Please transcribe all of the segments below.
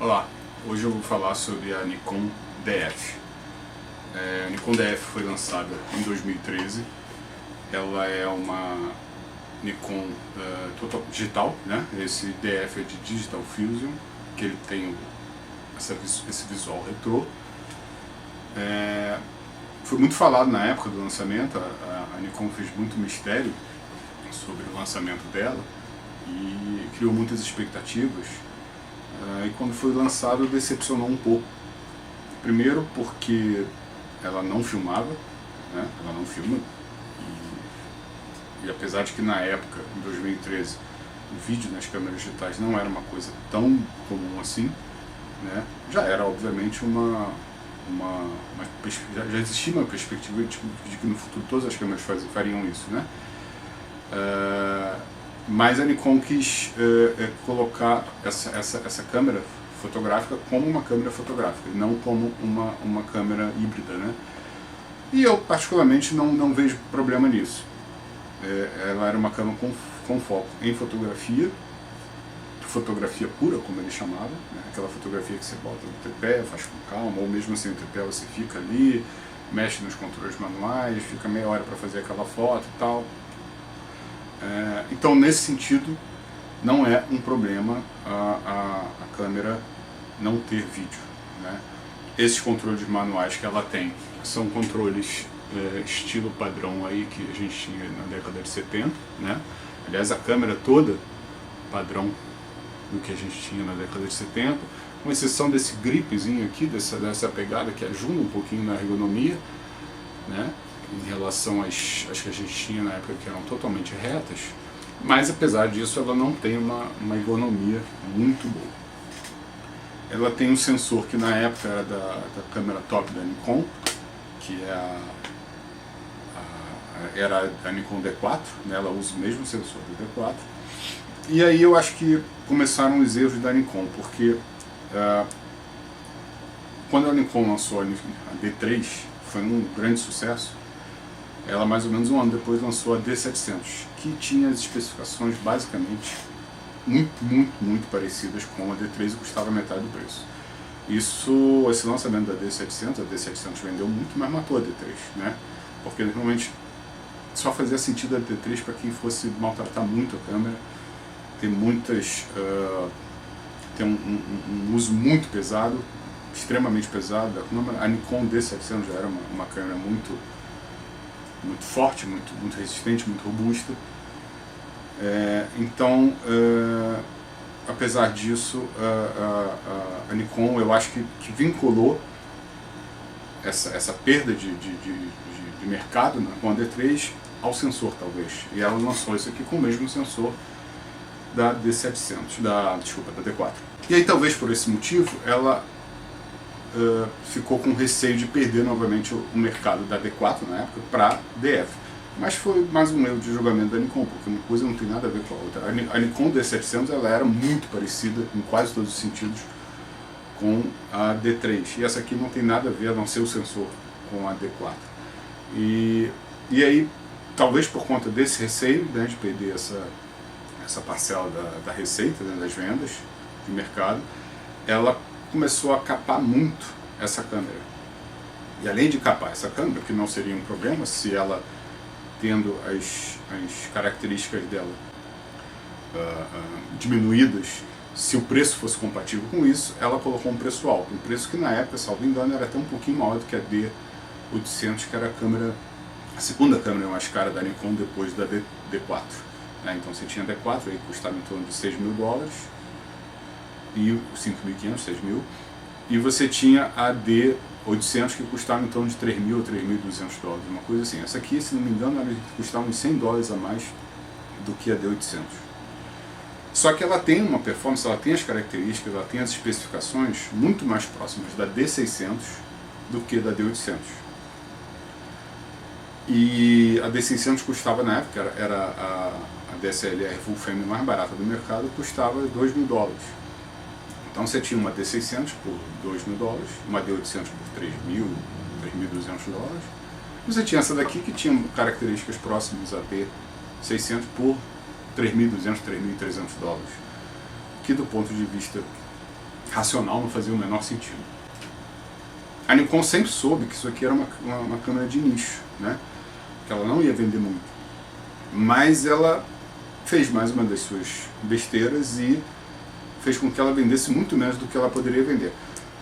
Olá, hoje eu vou falar sobre a Nikon DF. A Nikon DF foi lançada em 2013. Ela é uma Nikon total digital, né? Esse DF é de Digital Fusion, que ele tem esse visual retrô. Foi muito falado na época do lançamento, a Nikon fez muito mistério sobre o lançamento dela e criou muitas expectativas. E quando foi lançado decepcionou um pouco. Primeiro porque ela não filmava, né? Ela não filma, e apesar de que na época, em 2013, o vídeo nas câmeras digitais não era uma coisa tão comum assim, né? Já era obviamente já existia uma perspectiva de que no futuro todas as câmeras fariam isso, né? Mas a Nikon quis colocar essa câmera fotográfica como uma câmera fotográfica, e não como uma câmera híbrida, né? E eu particularmente não vejo problema nisso. Ela era uma câmera com foco em fotografia pura, como ele chamava, né? Aquela fotografia que você bota no tripé, faz com calma, ou mesmo assim o tripé você fica ali, mexe nos controles manuais, fica meia hora para fazer aquela foto e tal. Então, nesse sentido, não é um problema a câmera não ter vídeo, né? Esses controles manuais que ela tem são controles estilo padrão aí que a gente tinha na década de 70, né? Aliás, a câmera toda padrão do que a gente tinha na década de 70, com exceção desse gripzinho aqui, dessa pegada que ajuda um pouquinho na ergonomia, né? Em relação às que a gente tinha na época, que eram totalmente retas, mas apesar disso ela não tem uma ergonomia muito boa. Ela tem um sensor que na época era da câmera top da Nikon, que era a Nikon D4, né? Ela usa o mesmo sensor do D4. E aí eu acho que começaram os erros da Nikon, porque quando a Nikon lançou a D3, foi um grande sucesso. Ela, mais ou menos um ano depois, lançou a D700, que tinha as especificações basicamente muito parecidas com a D3 e custava metade do preço. Esse lançamento da D700, a D700 vendeu muito, mas matou a D3, né? Porque normalmente só fazia sentido a D3 para quem fosse maltratar muito a câmera, tem um uso muito pesado, extremamente pesado da câmera. A Nikon D700 já era uma câmera muito forte, muito resistente, muito robusta. Então, apesar disso, a Nikon, eu acho que vinculou essa perda de mercado, né, com a D3 ao sensor, talvez. E ela lançou isso aqui com o mesmo sensor da D700, da D4. E aí, talvez por esse motivo, ela ficou com receio de perder novamente o mercado da D4 na época para DF. Mas foi mais um erro de julgamento da Nikon, porque uma coisa não tem nada a ver com a outra. A Nikon D700 ela era muito parecida em quase todos os sentidos com a D3, e essa aqui não tem nada a ver, a não ser o sensor, com a D4. E aí, talvez por conta desse receio, né, de perder essa parcela da receita, né, das vendas de mercado, ela começou a capar muito essa câmera. E além de capar essa câmera, que não seria um problema se ela, tendo as características dela diminuídas, se o preço fosse compatível com isso, ela colocou um preço alto. Um preço que na época, salvo engano, era até um pouquinho maior do que a D800, que era a segunda câmera mais cara da Nikon depois da D4. Então você tinha a D4, aí custava em torno de $6.000, e 5.500, 6.000, e você tinha a D800 que custava em torno de $3.000 ou $3.200, uma coisa assim. Essa aqui, se não me engano, ela custava uns $100 a mais do que a D800. Só que ela tem uma performance, ela tem as características, ela tem as especificações muito mais próximas da D600 do que da D800. E a D600 custava, na época, era a DSLR full frame mais barata do mercado, custava $2.000. Então você tinha uma D600 por $2.000, uma D800 por $3.000, $3.200. Você tinha essa daqui que tinha características próximas a D600 por $3.200, $3.300. Que do ponto de vista racional, não fazia o menor sentido. A Nikon sempre soube que isso aqui era uma câmera de nicho, né? Que ela não ia vender muito. Mas ela fez mais uma das suas besteiras e fez com que ela vendesse muito menos do que ela poderia vender.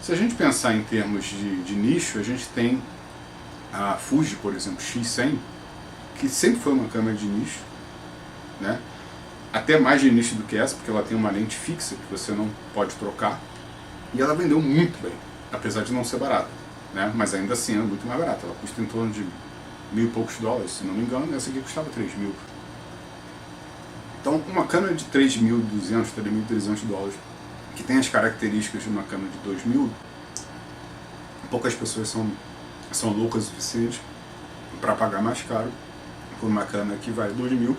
Se a gente pensar em termos de nicho, a gente tem a Fuji, por exemplo, X100, que sempre foi uma câmera de nicho, né? Até mais de nicho do que essa, porque ela tem uma lente fixa que você não pode trocar, e ela vendeu muito bem, apesar de não ser barata, né? Mas ainda assim é muito mais barata, ela custa em torno de $1.000 e poucos, se não me engano, essa aqui custava 3.000. Então uma câmera de 3.200, 3.300 dólares, que tem as características de uma câmera de 2.000, poucas pessoas são loucas o suficiente para pagar mais caro por uma câmera que vale 2.000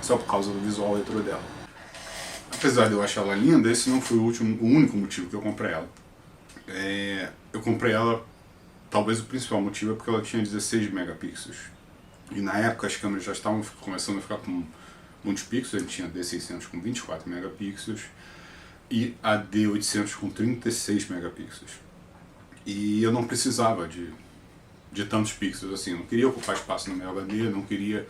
só por causa do visual retro dela. Apesar de eu achar ela linda, esse não foi o único motivo que eu comprei ela. Eu comprei ela, talvez o principal motivo é porque ela tinha 16 megapixels. E na época as câmeras já estavam começando a ficar com muitos pixels, a gente tinha a D600 com 24 megapixels e a D800 com 36 megapixels. E eu não precisava de tantos pixels assim, eu não queria ocupar espaço no meu HD, não queria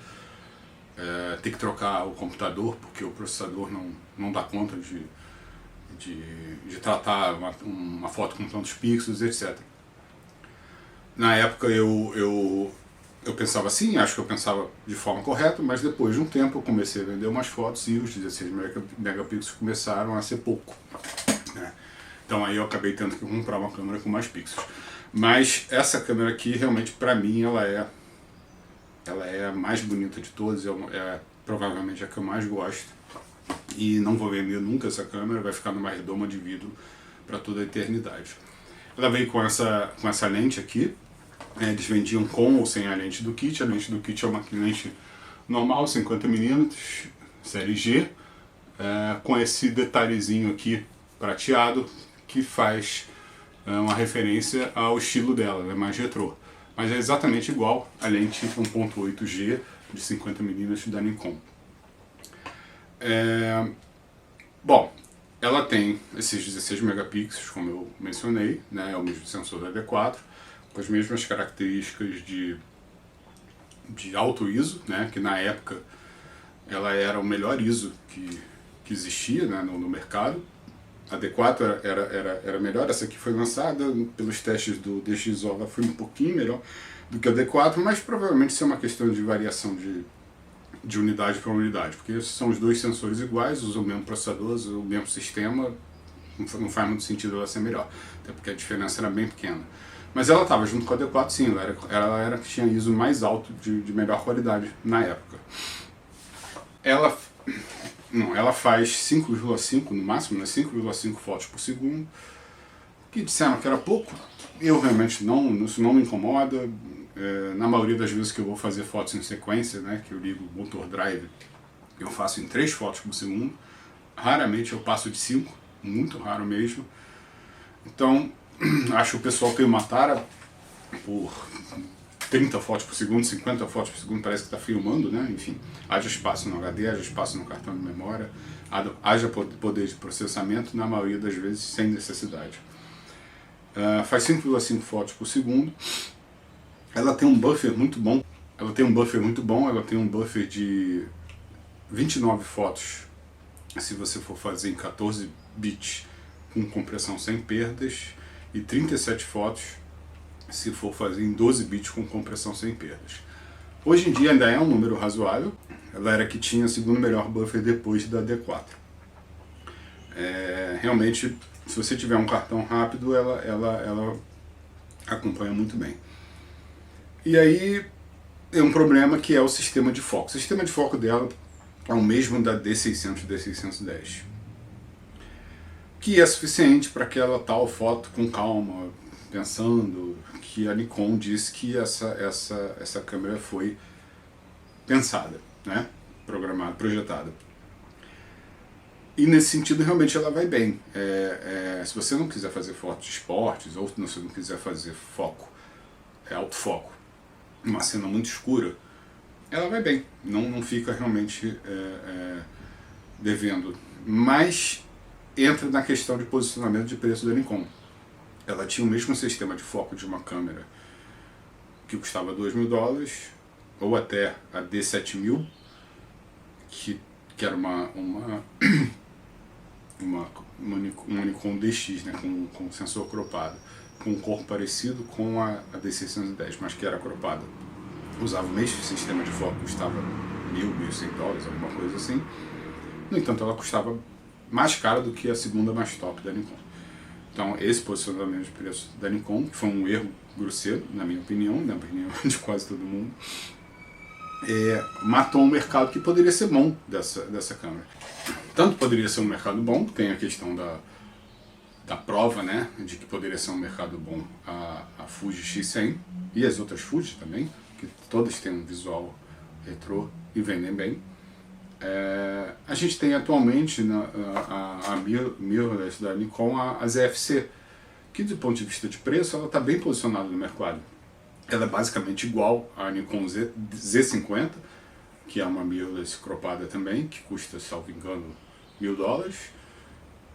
ter que trocar o computador, porque o processador não dá conta de tratar uma foto com tantos pixels, etc. Na época eu pensava assim, acho que eu pensava de forma correta, mas depois de um tempo eu comecei a vender umas fotos e os 16 megapixels começaram a ser pouco, né? Então aí eu acabei tendo que comprar uma câmera com mais pixels. Mas essa câmera aqui, realmente, para mim, ela é a mais bonita de todas, é provavelmente a que eu mais gosto. E não vou vender nunca essa câmera, vai ficar numa redoma de vidro para toda a eternidade. Ela veio com essa lente aqui, eles vendiam com ou sem a lente do kit. A lente do kit é uma lente normal, 50mm, série G, com esse detalhezinho aqui prateado, que faz uma referência ao estilo dela, ela é mais retrô. Mas é exatamente igual a lente 1.8G de 50mm da Nikon. Bom, ela tem esses 16 megapixels, como eu mencionei, né, é o mesmo sensor da D4, com as mesmas características de alto ISO, né, que na época ela era o melhor ISO que existia, né, no mercado. A D4 era melhor, essa aqui foi lançada pelos testes do DxO, ela foi um pouquinho melhor do que a D4, mas provavelmente isso é uma questão de variação de unidade para unidade, porque são os dois sensores iguais, usam o mesmo processador, usam o mesmo sistema, não faz muito sentido ela ser melhor, até porque a diferença era bem pequena. Mas ela estava junto com a D4, sim, ela era que tinha ISO mais alto de melhor qualidade na época. Ela faz 5,5 no máximo, né? 5,5 fotos por segundo, que disseram que era pouco. Eu realmente isso não me incomoda. Na maioria das vezes que eu vou fazer fotos em sequência, né, que eu ligo o motor drive, eu faço em 3 fotos por segundo. Raramente eu passo de 5, muito raro mesmo. Então, acho que o pessoal tem uma tara por 30 fotos por segundo, 50 fotos por segundo, parece que está filmando, né? Enfim, haja espaço no HD, haja espaço no cartão de memória, haja poder de processamento, na maioria das vezes sem necessidade. Faz 5,5 fotos por segundo. Ela tem um buffer muito bom. Ela tem um buffer de 29 fotos, se você for fazer em 14 bits com compressão sem perdas, e 37 fotos se for fazer em 12 bits com compressão sem perdas. Hoje em dia ainda é um número razoável. Ela era que tinha o segundo melhor buffer depois da D4. Realmente, se você tiver um cartão rápido, ela acompanha muito bem. E aí tem um problema que é o sistema de foco. O sistema de foco dela é o mesmo da D600 e D610, que é suficiente para aquela tal foto com calma, pensando, que a Nikon disse que essa câmera foi pensada, né? Programada, projetada. E nesse sentido realmente ela vai bem. Se você não quiser fazer fotos de esportes, ou se você não quiser fazer foco, alto foco, uma cena muito escura, ela vai bem, não fica realmente devendo. Mas entra na questão de posicionamento de preço da Nikon. Ela tinha o mesmo sistema de foco de uma câmera que custava $2.000, ou até a D7000, que era uma Nikon DX, né, com sensor cropado, com um corpo parecido com a D610, mas que era cropada. Usava o mesmo sistema de foco, custava $1.100, alguma coisa assim. No entanto, ela custava mais cara do que a segunda mais top da Nikon. Então, esse posicionamento de preço da Nikon, que foi um erro grosseiro, na minha opinião, na opinião de quase todo mundo, matou um mercado que poderia ser bom dessa câmera. Tanto poderia ser um mercado bom, tem a questão da prova, né, de que poderia ser um mercado bom a Fuji X100 e as outras Fuji também, que todas têm um visual retrô e vendem bem. A gente tem atualmente a mirrorless da Nikon, a ZFC, que do ponto de vista de preço ela está bem posicionada no mercado. Ela é basicamente igual à Nikon Z50, que é uma mirrorless cropada também, que custa, salvo engano, $1.000,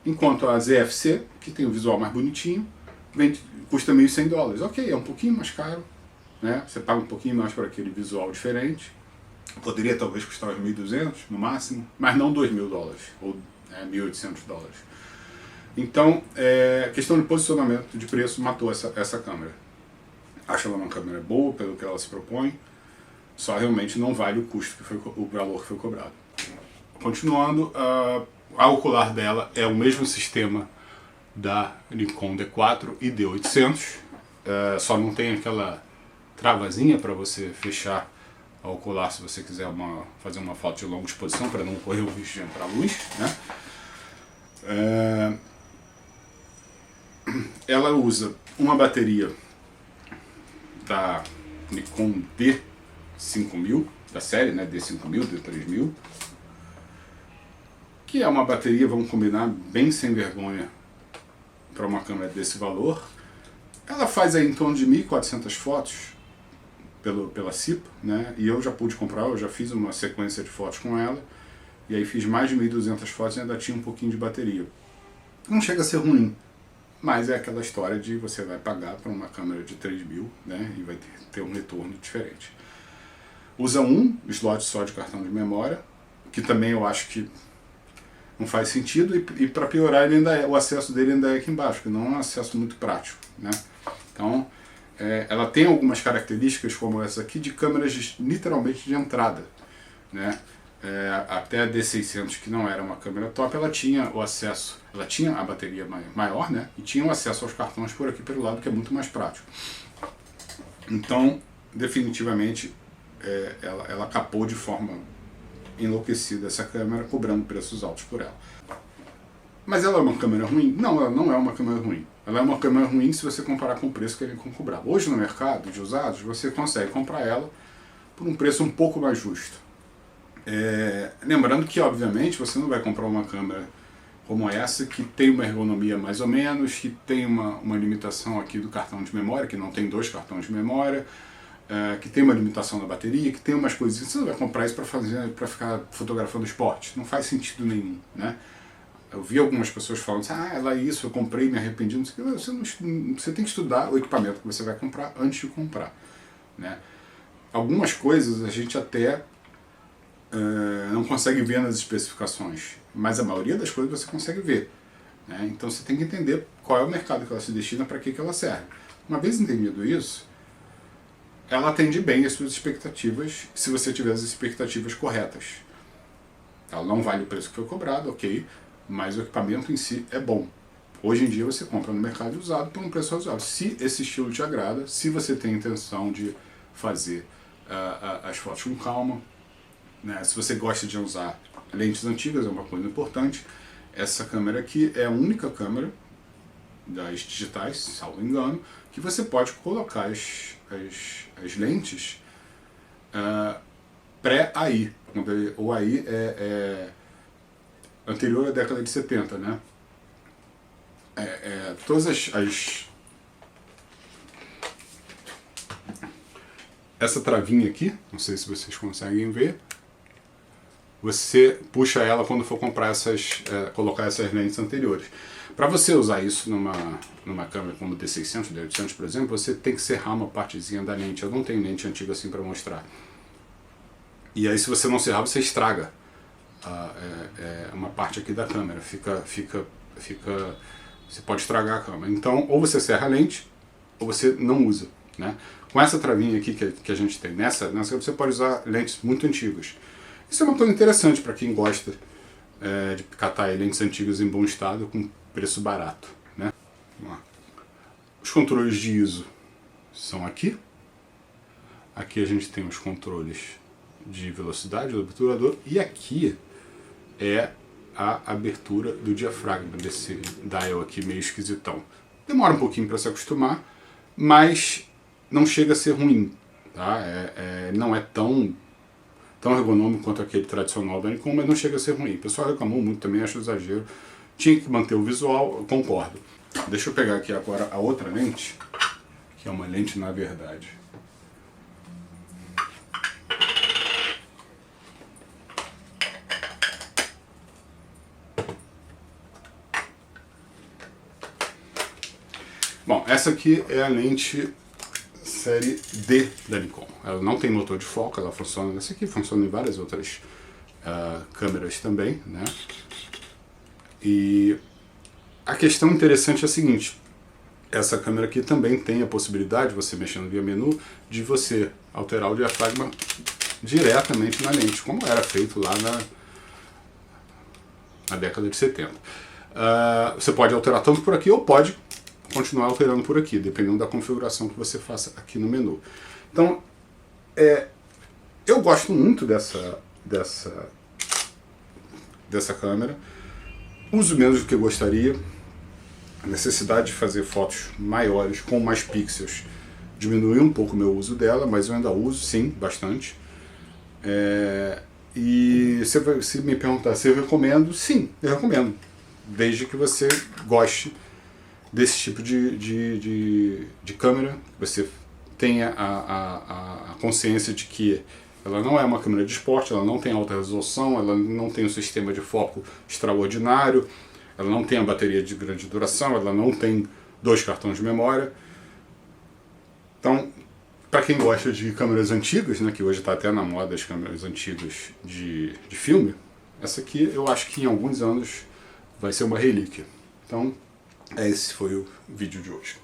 enquanto a ZFC, que tem o visual mais bonitinho, custa $1.100. Ok, é um pouquinho mais caro, né? Você paga um pouquinho mais por aquele visual diferente. Poderia talvez custar uns $1.200 no máximo, mas não $2.000 ou $1.800. Então, a questão de posicionamento de preço matou essa câmera. Acho ela uma câmera boa pelo que ela se propõe, só realmente não vale o custo o valor que foi cobrado. Continuando, a ocular dela é o mesmo sistema da Nikon D4 e D800, só não tem aquela travazinha para você fechar a ocular se você quiser fazer uma foto de longa exposição para não correr o risco de entrar luz, né? Ela usa uma bateria da Nikon D5000, da série, né, D5000, D3000, que é uma bateria, vamos combinar, bem sem vergonha para uma câmera desse valor. Ela faz aí em torno de 1.400 fotos pela CIPA, né, e eu já pude comprar, eu já fiz uma sequência de fotos com ela, e aí fiz mais de 1.200 fotos e ainda tinha um pouquinho de bateria. Não chega a ser ruim, mas é aquela história de você vai pagar para uma câmera de 3.000, né, e vai ter um retorno diferente. Usa um slot só de cartão de memória, que também eu acho que não faz sentido, e para piorar o acesso dele ainda é aqui embaixo, que não é um acesso muito prático, né? Então, ela tem algumas características como essa aqui de câmeras literalmente de entrada, né? Até a D600, que não era uma câmera top, ela tinha o acesso, ela tinha a bateria maior, né, e tinha o acesso aos cartões por aqui pelo lado, que é muito mais prático. Então, definitivamente, ela capou de forma enlouquecida essa câmera, cobrando preços altos por ela. Mas ela é uma câmera ruim? Não, ela não é uma câmera ruim. Ela é uma câmera ruim se você comparar com o preço que ele cobrar. Hoje no mercado de usados, você consegue comprar ela por um preço um pouco mais justo. Lembrando que, obviamente, você não vai comprar uma câmera como essa, que tem uma ergonomia mais ou menos, que tem uma limitação aqui do cartão de memória, que não tem 2 cartões de memória, que tem uma limitação na bateria, que tem umas coisas. Você não vai comprar isso para ficar fotografando esporte. Não faz sentido nenhum, né? Eu vi algumas pessoas falando assim, ela é isso, eu comprei, me arrependi. Não sei o que. Você tem que estudar o equipamento que você vai comprar antes de comprar, né? Algumas coisas a gente até não consegue ver nas especificações, mas a maioria das coisas você consegue ver, né? Então você tem que entender qual é o mercado que ela se destina, para que ela serve. Uma vez entendido isso, ela atende bem as suas expectativas, se você tiver as expectativas corretas. Ela não vale o preço que foi cobrado, ok, mas o equipamento em si é bom. Hoje em dia você compra no mercado usado por um preço razoável. Se esse estilo te agrada, se você tem a intenção de fazer as fotos com calma, né, se você gosta de usar lentes antigas, é uma coisa importante. Essa câmera aqui é a única câmera das digitais, salvo engano, que você pode colocar as lentes pré-AI. O AI é anterior à década de 70, né? Todas essa travinha aqui, não sei se vocês conseguem ver, você puxa ela quando for comprar colocar essas lentes anteriores. Para você usar isso numa câmera como D600, D800, por exemplo, você tem que serrar uma partezinha da lente. Eu não tenho lente antiga assim para mostrar. E aí, se você não serrar, você estraga uma parte aqui da câmera. Você pode estragar a câmera. Então, ou você serra a lente, ou você não usa, né? Com essa travinha aqui que a gente tem nessa você pode usar lentes muito antigas. Isso é uma coisa interessante para quem gosta de catar lentes antigas em bom estado com preço barato, né? Vamos lá. Os controles de ISO são aqui. Aqui a gente tem os controles de velocidade do obturador e aqui é a abertura do diafragma desse dial aqui meio esquisitão. Demora um pouquinho para se acostumar, mas não chega a ser ruim, tá? Não é tão ergonômico quanto aquele tradicional da Nikon, mas não chega a ser ruim. O pessoal reclamou muito também, acho exagero. Tinha que manter o visual, eu concordo. Deixa eu pegar aqui agora a outra lente, que é uma lente na verdade. Bom, essa aqui é a lente série D da Nikon. Ela não tem motor de foco, ela funciona, essa aqui funciona em várias outras câmeras também, né? E a questão interessante é a seguinte: essa câmera aqui também tem a possibilidade, você mexendo via menu, de você alterar o diafragma diretamente na lente, como era feito lá na década de 70. Você pode alterar tanto por aqui ou pode continuar alterando por aqui, dependendo da configuração que você faça aqui no menu. Então, eu gosto muito dessa câmera, uso menos do que eu gostaria. A necessidade de fazer fotos maiores com mais pixels diminuiu um pouco o meu uso dela, mas eu ainda uso, sim, bastante. E se me perguntar se eu recomendo, sim, eu recomendo, desde que você goste desse tipo de câmera, você tenha a consciência de que ela não é uma câmera de esporte, ela não tem alta resolução, ela não tem um sistema de foco extraordinário, ela não tem a bateria de grande duração, ela não tem 2 cartões de memória. Então, para quem gosta de câmeras antigas, né, que hoje está até na moda as câmeras antigas de filme, essa aqui eu acho que em alguns anos vai ser uma relíquia. Então, esse foi o vídeo de hoje.